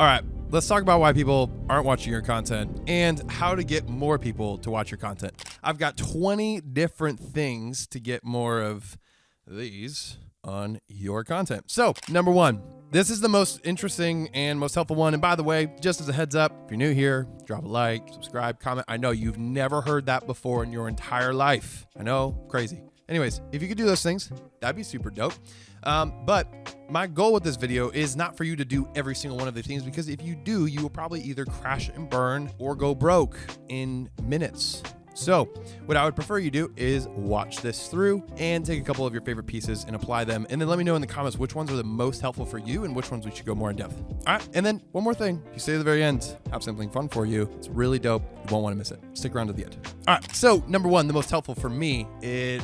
All right, let's talk about why people aren't watching your content and how to get more people to watch your content. I've got 20 different things to get more of these on your content. So, number one, this is the most interesting and most helpful one. And by the way, just as a heads up, if you're new here, drop a like, subscribe, comment. I know you've never heard that before in your entire life. I know, crazy. Anyways, if you could do those things, that'd be super dope. But my goal with this video is not for you to do every single one of the things, because if you do, you will probably either crash and burn or go broke in minutes. So what I would prefer you do is watch this through and take a couple of your favorite pieces and apply them. And then let me know in the comments which ones are the most helpful for you and which ones we should go more in depth. All right. And then one more thing, if you stay to the very end, I have something fun for you. It's really dope. You won't want to miss it. Stick around to the end. All right. So number one, the most helpful for me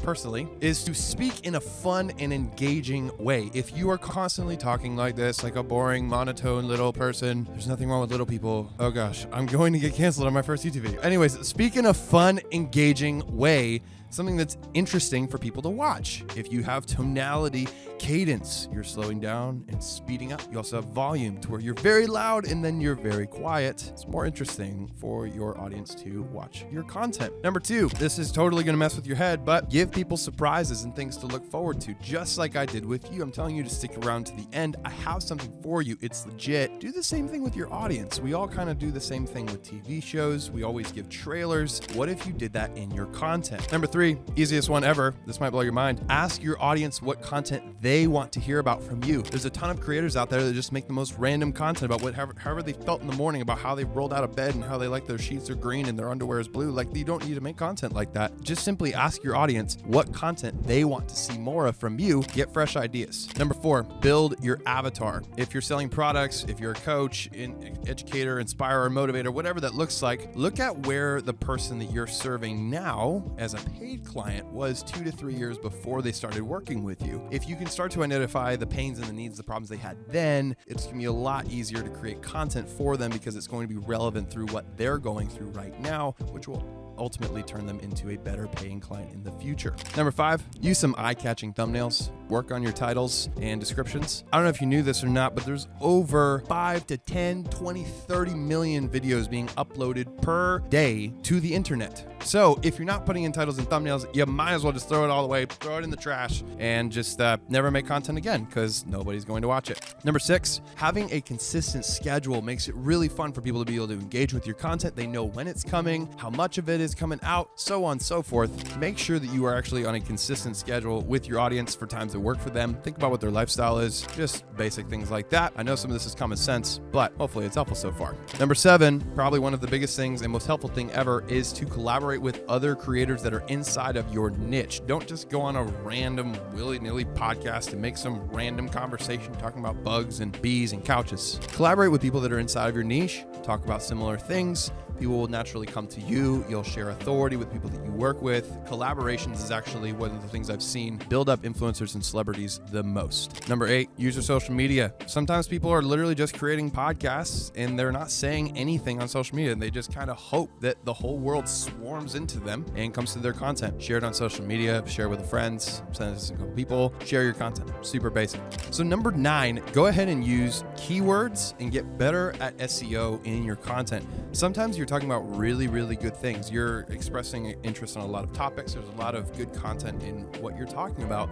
personally is to speak in a fun and engaging way. If you are constantly talking like this, like a boring, monotone little person, there's nothing wrong with little people. Oh gosh, I'm going to get canceled on my first YouTube video. Anyways, speak in a fun, engaging way, something that's interesting for people to watch. If you have tonality, cadence, you're slowing down and speeding up. You also have volume to where you're very loud and then you're very quiet. It's more interesting for your audience to watch your content. Number two, this is totally going to mess with your head, but give people surprises and things to look forward to, just like I did with you. I'm telling you to stick around to the end. I have something for you. It's legit. Do the same thing with your audience. We all kind of do the same thing with TV shows. We always give trailers. What if you did that in your content? Number three, easiest one ever. This might blow your mind. Ask your audience what content they want to hear about from you. There's a ton of creators out there that just make the most random content about however they felt in the morning, about how they rolled out of bed and how they like their sheets are green and their underwear is blue. Like, you don't need to make content like that. Just simply ask your audience what content they want to see more of from you. Get fresh ideas. Number four, build your avatar. If you're selling products, if you're a coach, an educator, inspirer, motivator, whatever that looks like, look at where the person that you're serving now as a paid client was 2 to 3 years before they started working with you. If you can start to identify the pains and the needs, the problems they had then, it's going to be a lot easier to create content for them, because it's going to be relevant through what they're going through right now, which will ultimately turn them into a better paying client in the future. Number five, use some eye-catching thumbnails. Work on your titles and descriptions. I don't know if you knew this or not, but there's over 5 to 10, 20, 30 million videos being uploaded per day to the internet. So if you're not putting in titles and thumbnails, you might as well just throw it all away, throw it in the trash, and just never make content again, because nobody's going to watch it. Number six, having a consistent schedule makes it really fun for people to be able to engage with your content. They know when it's coming, how much of it is coming out, so on and so forth. Make sure that you are actually on a consistent schedule with your audience for times that work for them. Think about what their lifestyle is, just basic things like that. I know some of this is common sense, but hopefully it's helpful so far. Number seven, probably one of the biggest things and most helpful thing ever, is to collaborate with other creators that are inside of your niche. Don't just go on a random willy-nilly podcast and make some random conversation talking about bugs and bees and couches. Collaborate with people that are inside of your niche. Talk about similar things. People will naturally come to you. You'll share authority with people that you work with. Collaborations is actually one of the things I've seen build up influencers and celebrities the most. Number eight, use your social media. Sometimes people are literally just creating podcasts and they're not saying anything on social media, and they just kind of hope that the whole world swarms into them and comes to their content. Share it on social media, share with friends, send it to a couple people, share your content. Super basic. So number nine, go ahead and use keywords and get better at SEO in your content. Sometimes you're talking about really, really good things. You're expressing interest on a lot of topics. There's a lot of good content in what you're talking about,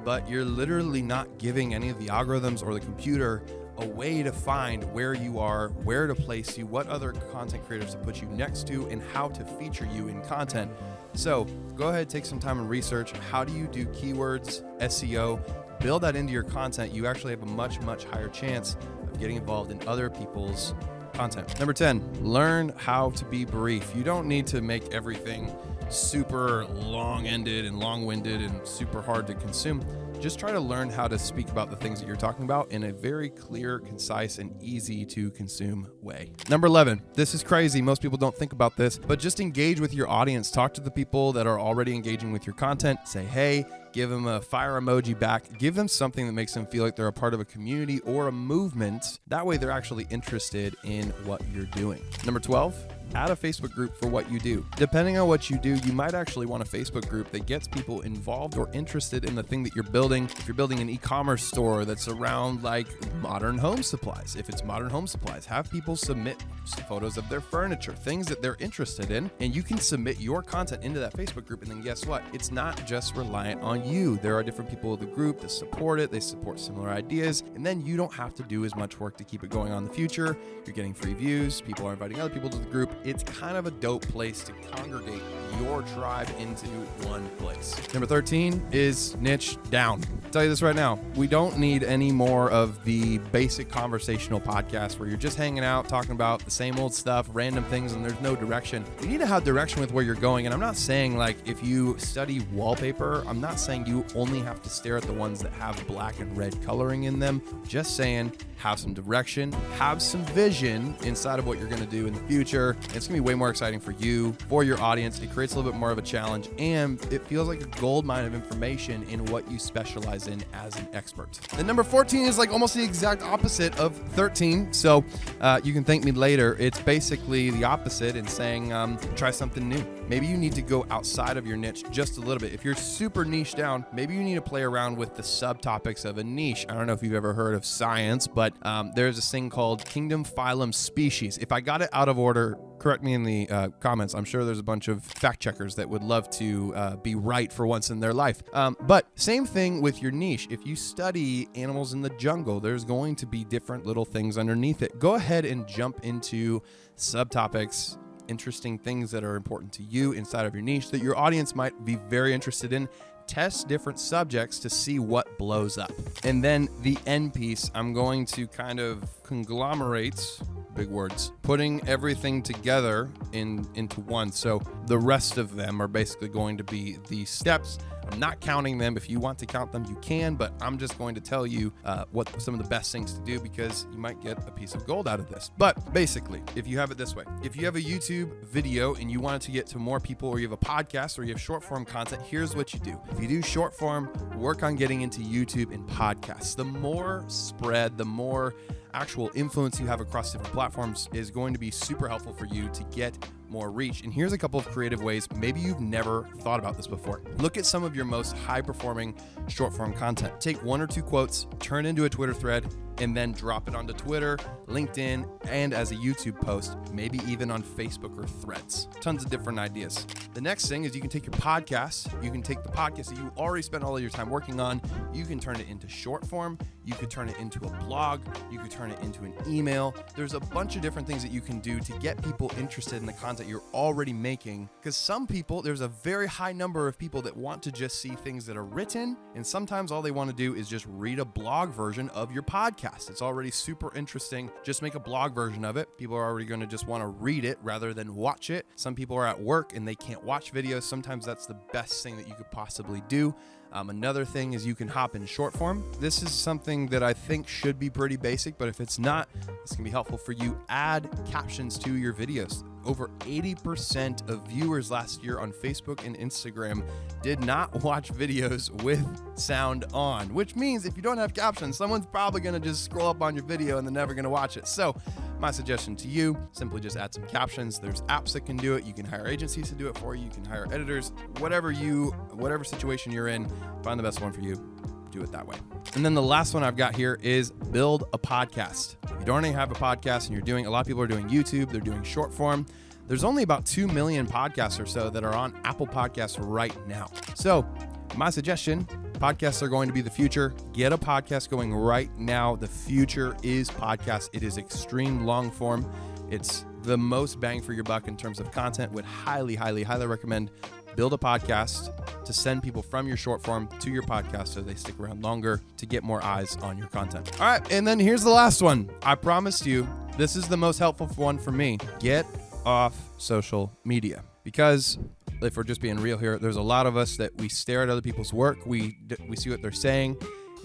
but you're literally not giving any of the algorithms or the computer a way to find where you are, where to place you, what other content creators to put you next to, and how to feature you in content. So go ahead, take some time and research. How do you do keywords, SEO? Build that into your content. You actually have a much, much higher chance of getting involved in other people's content. Number 10, learn how to be brief. You don't need to make everything super long-ended and long-winded and super hard to consume. Just try to learn how to speak about the things that you're talking about in a very clear, concise, and easy to consume way. Number 11, this is crazy. Most people don't think about this, but just engage with your audience. Talk to the people that are already engaging with your content. Say, hey, give them a fire emoji back, give them something that makes them feel like they're a part of a community or a movement. That way they're actually interested in what you're doing. Number 12, add a Facebook group for what you do. Depending on what you do, you might actually want a Facebook group that gets people involved or interested in the thing that you're building. If you're building an e-commerce store that's around like modern home supplies, if it's modern home supplies, have people submit photos of their furniture, things that they're interested in, and you can submit your content into that Facebook group. And then guess what? It's not just reliant on you. There are different people in the group that support it. They support similar ideas. And then you don't have to do as much work to keep it going on in the future. You're getting free views. People are inviting other people to the group. It's kind of a dope place to congregate your tribe into one place. Number 13 is niche down. I'll tell you this right now. We don't need any more of the basic conversational podcast where you're just hanging out, talking about the same old stuff, random things, and there's no direction. You need to have direction with where you're going. And I'm not saying like if you study wallpaper, I'm not saying you only have to stare at the ones that have black and red coloring in them. Just saying, have some direction, have some vision inside of what you're going to do in the future. It's going to be way more exciting for you, for your audience. It creates a little bit more of a challenge, and it feels like a gold mine of information in what you specialize in as an expert. And number 14 is like almost the exact opposite of 13. So you can thank me later. It's basically the opposite in saying try something new. Maybe you need to go outside of your niche just a little bit. If you're super niche down, maybe you need to play around with the subtopics of a niche. I don't know if you've ever heard of science, but there's this thing called kingdom, phylum, species. If I got it out of order, correct me in the comments. I'm sure there's a bunch of fact checkers that would love to be right for once in their life. But same thing with your niche. If you study animals in the jungle, there's going to be different little things underneath it. Go ahead and jump into subtopics, interesting things that are important to you inside of your niche that your audience might be very interested in. Test different subjects to see what blows up. And then the end piece, I'm going to kind of conglomerate, big words, putting everything together into one. So the rest of them are basically going to be the steps. I'm not counting them. If you want to count them, you can, but I'm just going to tell you what some of the best things to do because you might get a piece of gold out of this. But basically, if you have it this way, if you have a YouTube video and you want it to get to more people, or you have a podcast or you have short form content, here's what you do. If you do short form, work on getting into YouTube and podcasts. The more spread, the more actual influence you have across different platforms is going to be super helpful for you to get more reach. And here's a couple of creative ways. Maybe you've never thought about this before. Look at some of your most high performing short form content. Take one or two quotes, turn into a Twitter thread, and then drop it onto Twitter, LinkedIn, and as a YouTube post, maybe even on Facebook or Threads. Tons of different ideas. The next thing is you can take your podcast, you can take the podcast that you already spent all of your time working on, you can turn it into short form, you could turn it into a blog, you could turn it into an email. There's a bunch of different things that you can do to get people interested in the content you're already making. Because some people, there's a very high number of people that want to just see things that are written, and sometimes all they want to do is just read a blog version of your podcast. It's already super interesting. Just make a blog version of it. People are already going to just want to read it rather than watch it. Some people are at work and they can't watch videos. Sometimes that's the best thing that you could possibly do. Another thing is you can hop in short form. This is something that I think should be pretty basic, but if it's not, this can be helpful for you. Add captions to your videos. Over 80% of viewers last year on Facebook and Instagram did not watch videos with sound on, which means if you don't have captions, someone's probably going to just scroll up on your video and they're never going to watch it. So my suggestion to you, simply just add some captions. There's apps that can do it. You can hire agencies to do it for you. You can hire editors, whatever situation you're in, find the best one for you. Do it that way. And then the last one I've got here is build a podcast. If you don't already have a podcast and you're doing, a lot of people are doing YouTube, they're doing short form. There's only about 2 million podcasts or so that are on Apple Podcasts right now. So my suggestion, podcasts are going to be the future. Get a podcast going right now. The future is podcasts. It is extreme long form. It's the most bang for your buck in terms of content. Would highly, highly, highly recommend build a podcast to send people from your short form to your podcast so they stick around longer to get more eyes on your content. All right, and then here's the last one. I promised you, this is the most helpful one for me. Get off social media. Because if we're just being real here, there's a lot of us that we stare at other people's work. We see what they're saying.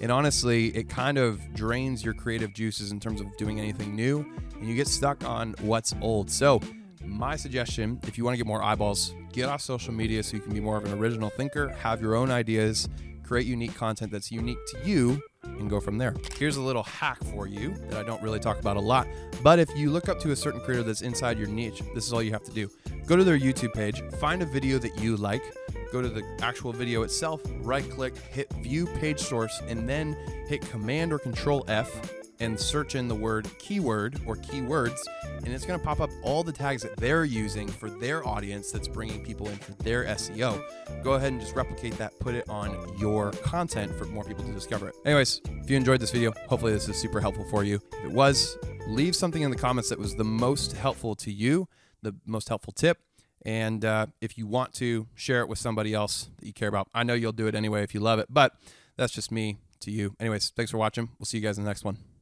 And honestly, it kind of drains your creative juices in terms of doing anything new. And you get stuck on what's old. So my suggestion, if you want to get more eyeballs, get off social media so you can be more of an original thinker, have your own ideas, create unique content that's unique to you, and go from there. Here's a little hack for you that I don't really talk about a lot, but if you look up to a certain creator that's inside your niche, this is all you have to do. Go to their YouTube page, find a video that you like, go to the actual video itself, right click, hit view page source, and then hit Command or Control F and search in the word keyword or keywords, and it's going to pop up all the tags that they're using for their audience that's bringing people in for their SEO. Go ahead and just replicate that, put it on your content for more people to discover it. Anyways, if you enjoyed this video, hopefully this is super helpful for you. If it was, leave something in the comments that was the most helpful to you, the most helpful tip. And if you want to share it with somebody else that you care about, I know you'll do it anyway if you love it, but that's just me to you. Anyways, thanks for watching. We'll see you guys in the next one.